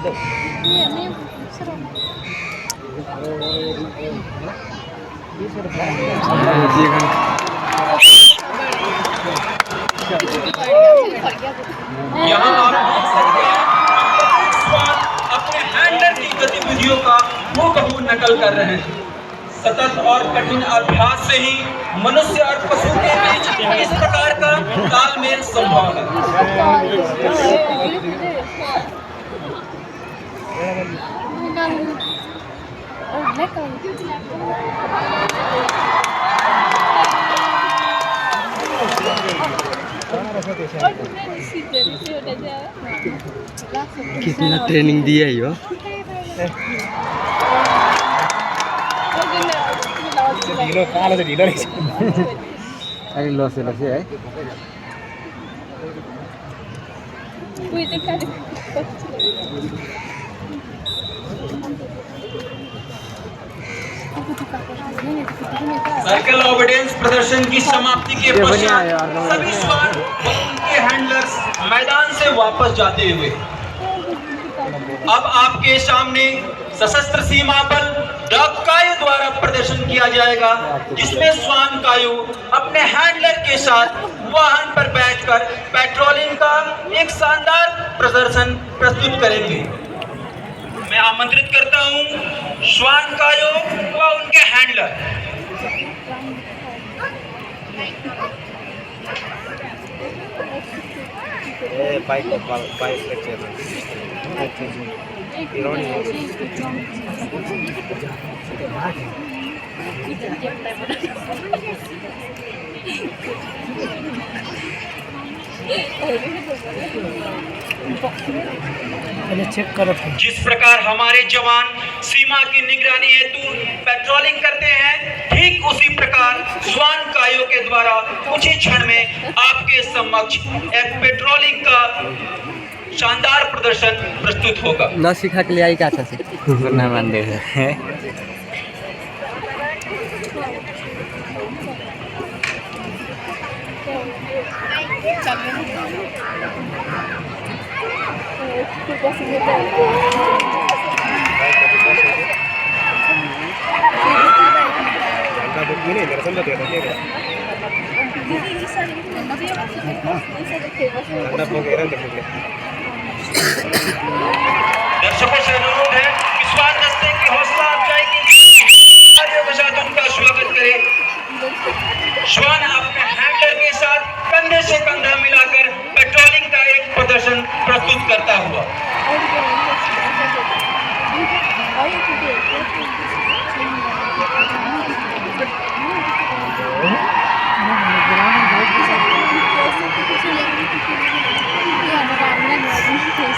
यहाँ आप देख सकते हैं स्वान अपने हैंडलर की गतिविधियों का हूबहू नकल कर रहे हैं। सतत और कठिन अभ्यास से ही मनुष्य और पशु के बीच इस प्रकार का तालमेल संभव है। कितना ट्रेनिंग दिया है यो अरे लॉस है सर्कल ऑबिडेंस प्रदर्शन की समाप्ति के पश्चात सभी स्वान व उनके हैंडलर्स मैदान से वापस जाते हुए अब आपके सामने सशस्त्र सीमा बल डॉग कायो द्वारा प्रदर्शन किया जाएगा, जिसमें स्वान कायो अपने हैंडलर के साथ वाहन पर बैठकर पेट्रोलिंग का एक शानदार प्रदर्शन प्रस्तुत करेंगे। मैं आमंत्रित करता हूं स्वान कायो व उनके हैंडलर। चेक करो। जिस प्रकार हमारे जवान सीमा की निगरानी हेतु पेट्रोलिंग करते हैं, ठीक उसी प्रकार स्वान कायो के द्वारा कुछ ही क्षण में आपके समक्ष एक पेट्रोलिंग का शानदार प्रदर्शन प्रस्तुत होगा। ना सीखा के लिए आई क्या था ना मान दे दर्शकों से अनुरोध है कि स्वान दस्ते की हौसला अफजाई के साथ उनका स्वागत करें। स्वान अपने हैंडलर के साथ कंधे से कंधा मिलाकर पेट्रोलिंग का एक प्रदर्शन प्रस्तुत करता हुआ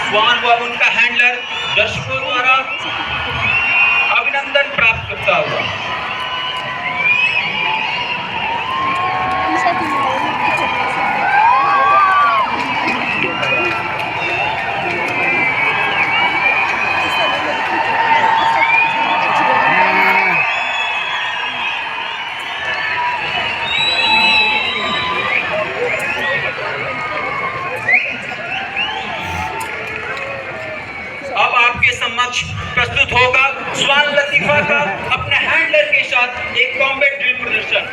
स्वान व उनका हैंडलर दर्शकों द्वारा अभिनंदन प्राप्त करता हुआ प्रस्तुत होगा स्वान लतीफा का अपने हैंडलर के साथ एक कॉम्बैट ड्रिल प्रदर्शन।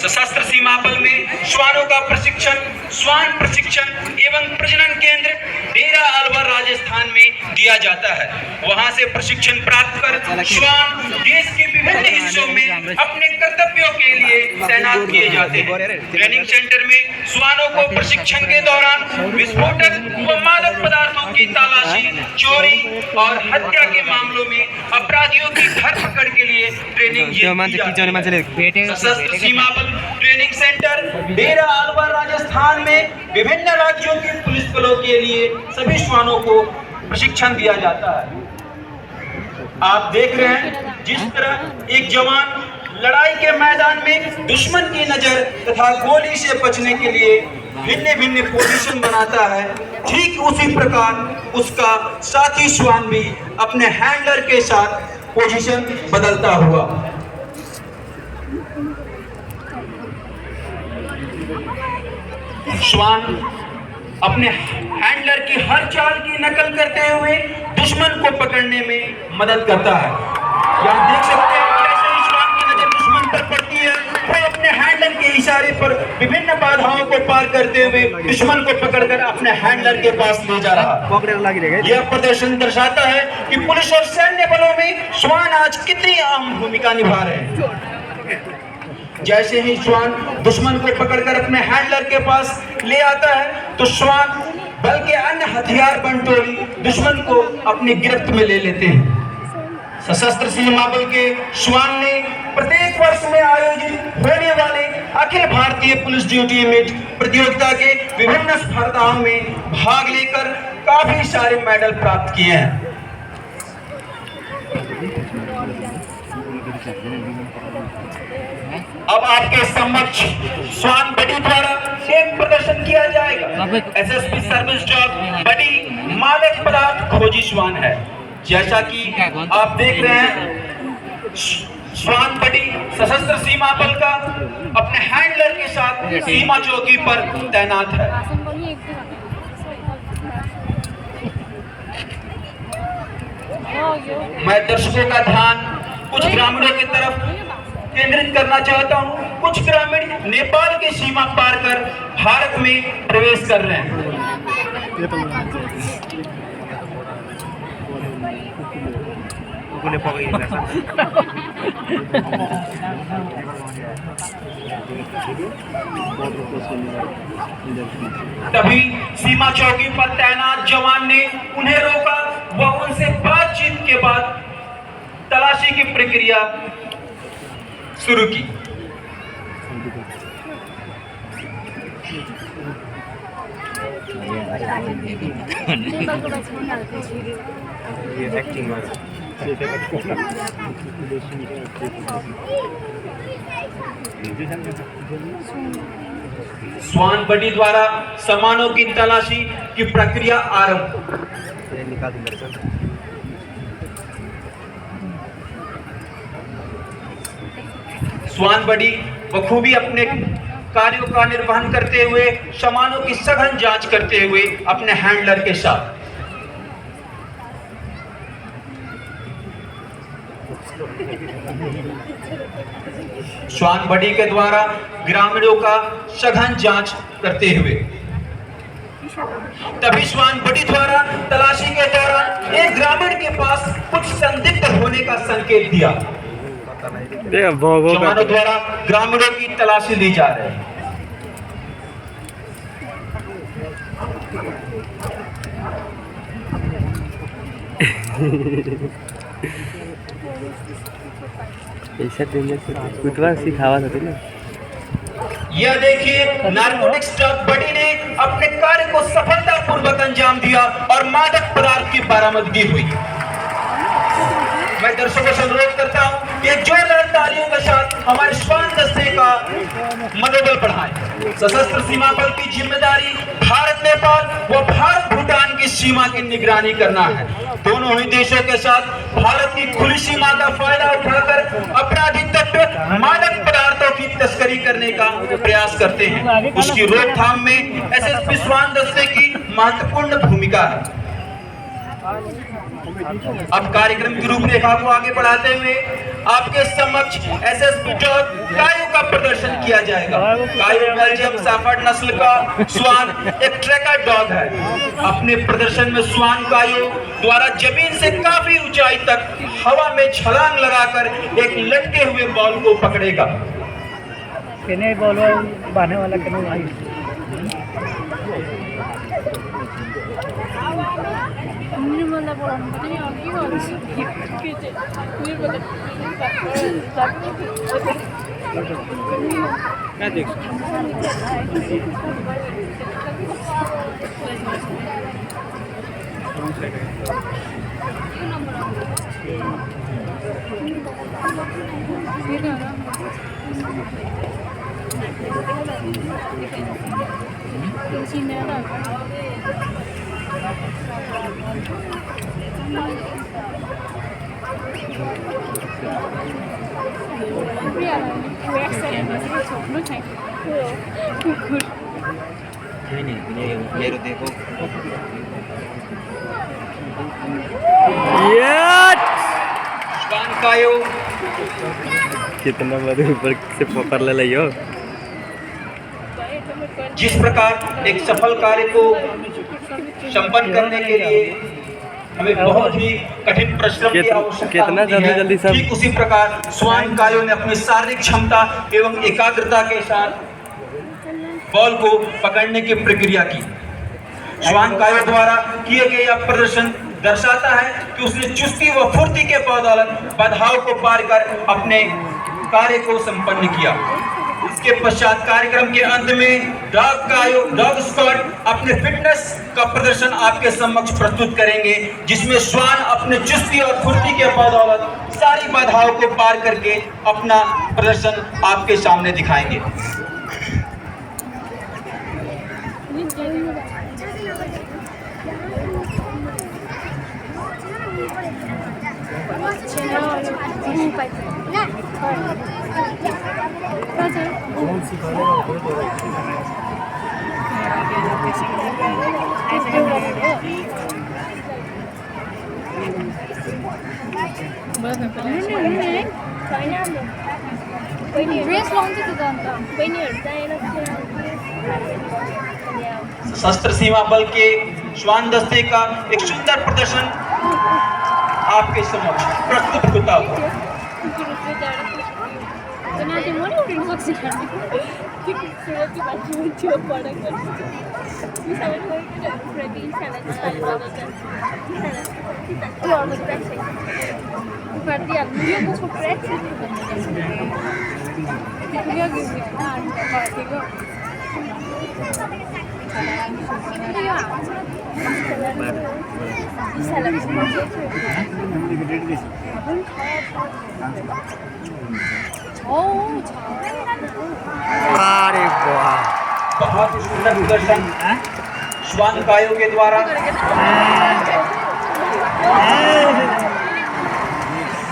सशस्त्र सीमा बल में श्वानों का प्रशिक्षण स्वान प्रशिक्षण एवं प्रजनन केंद्र डेरा अलवर राजस्थान में दिया जाता है। वहां से प्रशिक्षण प्राप्त कर श्वान देश के विभिन्न हिस्सों में अपने कर्तव्यों के लिए तैनात किए जाते हैं। ट्रेनिंग सेंटर में श्वानों को प्रशिक्षण के दौरान विस्फोटक व मादक पदार्थों की तलाशी, चोरी और हत्या के मामलों में अपराधियों की धरपकड़ के लिए ट्रेनिंग दी जाती है। सशस्त्र सीमा बल ट्रेनिंग सेंटर डेरा अलवर राजस्थान में विभिन्न राज्यों के पुलिस बलों के लिए सभी श्वानों को प्रशिक्षण दिया जाता है। आप देख रहे हैं जिस तरह एक जवान लड़ाई के मैदान में दुश्मन की नजर तथा गोली से बचने के लिए भिन्न भिन्न पोजीशन बनाता है, ठीक उसी प्रकार उसका साथी श्वान भी अपने हैंडलर के साथ पोजीशन बदलता हुआ श्वान अपने हैंडलर की हर चाल की नकल करते हुए दुश्मन को पकड़ने में मदद करता है। यहाँ देख सकते हैं कैसे ही श्वान की नजर दुश्मन पर पड़ती है, वो अपने हैंडलर के इशारे पर विभिन्न बाधाओं को पार करते हुए दुश्मन को पकड़कर अपने हैंडलर के पास ले जा रहा है। यह प्रदर्शन दर्शाता है कि पुलिस और सैन्य बलों में श्वान आज कितनी अहम भूमिका निभा रहे हैं। जैसे ही श्वान दुश्मन को पकड़कर अपने हैंडलर के पास ले आता है तो श्वान बल के अन्य हथियार बंटोरी दुश्मन को अपनी गिरफ्त में ले लेते हैं। सशस्त्र सीमा बल के श्वान ने प्रत्येक वर्ष में आयोजित होने वाले Akhil Bharatiya police duty meet प्रतियोगिता के विभिन्न स्पर्धाओं में भाग लेकर काफी सारे मेडल प्राप्त किए हैं। अब आपके समक्ष श्वान बडी द्वारा एक प्रदर्शन किया जाएगा। एसएसपी सर्विस डॉग बडी मादक पदार्थ खोजी श्वान है। जैसा कि आप देख रहे हैं श्वान बडी सशस्त्र सीमा बल का अपने हैंडलर के साथ सीमा चौकी पर तैनात है। मैं दर्शकों का ध्यान कुछ ग्रामीणों की तरफ केंद्रित करना चाहता हूं। कुछ ग्रामीण नेपाल की सीमा पार कर भारत में प्रवेश कर रहे हैं। तभी सीमा चौकी पर तैनात जवान ने उन्हें रोका व उनसे बातचीत के बाद तलाशी की प्रक्रिया शुरू की। श्वान बडी द्वारा सामानों की तलाशी की प्रक्रिया आरंभ। श्वान बडी बखूबी अपने कार्यों का निर्वहन करते हुए सामानों की सघन जांच करते हुए अपने हैंडलर के साथ श्वान बडी के द्वारा ग्रामीणों का सघन जांच करते हुए तभी श्वान बडी द्वारा तलाशी के दौरान एक ग्रामीण के पास कुछ संदिग्ध होने का संकेत दिया। जवानों द्वारा ग्रामीणों की तलाशी ली जा रही है। ऐसा कुछ सिखावा था ना। यह देखिए नारकोटिक्स डॉग बडी ने अपने कार्य को सफलतापूर्वक अंजाम दिया और मादक पदार्थ की बरामदगी हुई। मैं दर्शकों से अनुरोध करता हूं कि जोरदार तालियों के साथ हमारे श्वान दस्ते का मनोबल बढ़ाएं। सशस्त्र सीमा बल की जिम्मेदारी भारत नेपाल व भारत भूटान की सीमा की निगरानी करना है। दोनों ही देशों के साथ भारत की खुली सीमा का फायदा उठाकर अपराधी तत्व मादक पदार्थों की तस्करी करने का प्रयास करते हैं। उसकी रोकथाम में एसएसपी श्वान दस्ते की महत्वपूर्ण भूमिका है। अब कार्यक्रम की रूपरेखा को आगे बढ़ाते हुए आपके समक्ष एसएसपी डॉग कायो का प्रदर्शन किया जाएगा। कायो बेल्जियम शैफर्ड नस्ल का श्वान एक ट्रैकर डॉग है। अपने प्रदर्शन में श्वान कायो द्वारा जमीन से काफी ऊंचाई तक हवा में छलांग लगाकर एक लटके हुए बॉल को पकड़ेगा। बॉल बांधने वाला मेरे देखो श्वान कायो कितना बड़े ऊपर से पकड़ ले लियो। जिस प्रकार एक सफल कार्य को संपन्न करने के लिए हमें बहुत ही कठिन परिश्रम की आवश्यकता कितना होती है, जल्दी सब ठीक उसी प्रकार स्वान कायो ने अपनी शारीरिक क्षमता एवं एकाग्रता के साथ बॉल को पकड़ने की प्रक्रिया की। स्वान कायो द्वारा किए गए यह प्रदर्शन दर्शाता है कि उसने चुस्ती व फुर्ती के बदौलत बाधाओं को पार कर अपने कार्य को संपन्न किया। इसके पश्चात कार्यक्रम के अंत में डॉग स्क्वाड अपने फिटनेस का प्रदर्शन आपके समक्ष प्रस्तुत करेंगे, जिसमें श्वान अपने चुस्ती और फुर्ती के बदौलत सारी बाधाओं को पार करके अपना प्रदर्शन आपके सामने दिखाएंगे। ड्रेस लाउँछ त अन्त बहिनीहरू चाहिएर सशस्त्र सीमा बल के श्वान दस्ते का एक सुंदर प्रदर्शन आपके समक्ष प्रस्तुत होता हुआ। नाथे म नि उठ्न सक्छु सुरती बाटो थियो पढेको अरे वाह, बहुत ही सुंदर प्रदर्शन श्वान कायो के द्वारा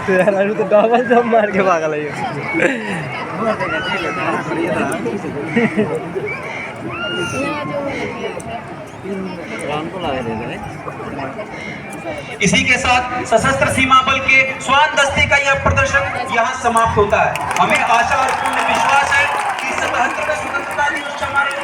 तेरा तो डबल जंप मार के भागल है। इसी के साथ सशस्त्र सीमा बल के श्वान दस्ते का यह प्रदर्शन यहाँ समाप्त होता है। हमें आशा और पूर्ण विश्वास है कि 77वें स्वतंत्रता दिवस हमारे